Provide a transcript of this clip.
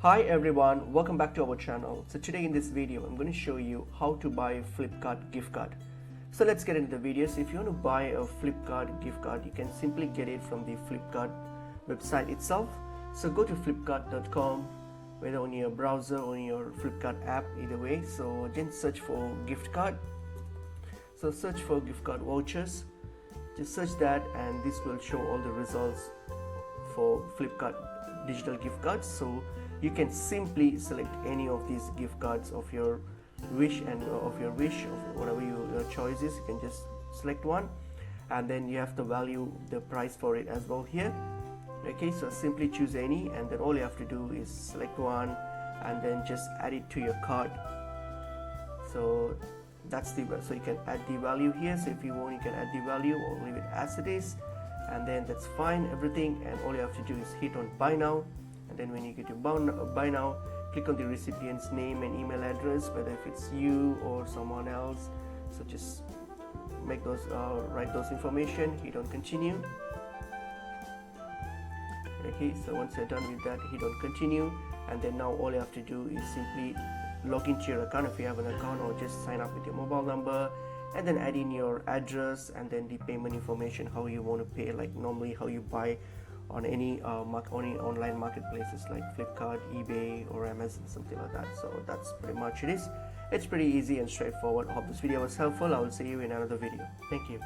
Hi everyone, welcome back to our channel. So today in this video I'm going to show you how to buy a Flipkart gift card. So let's get into the video. So if you want to buy a Flipkart gift card, you can simply get it from the Flipkart website itself. So go to flipkart.com, whether on your browser or on your Flipkart app, either way. So then search for gift card. So search for gift card vouchers. Just search that and this will show all the results for Flipkart digital gift cards. So you can simply select any of these gift cards of your wish of whatever your choice is. You can just select one and then you have to value the price for it as well here. Okay, so simply choose any and then all you have to do is select one and then just add it to your card. So that's so you can add the value here. So if you want, you can add the value or leave it as it is, and then that's fine, everything. And all you have to do is hit on buy now, and then when you get to buy now, click on the recipient's name and email address, whether if it's you or someone else. So just make those write those information, hit on continue. Okay, so once you're done with that, hit on continue, and then now all you have to do is simply log into your account if you have an account, or just sign up with your mobile number and then add in your address and then the payment information, how you want to pay, like normally how you buy on any online marketplaces like Flipkart, eBay or Amazon, something like that. So that's pretty much it is. It's pretty easy and straightforward. I hope this video was helpful. I will see you in another video. Thank you.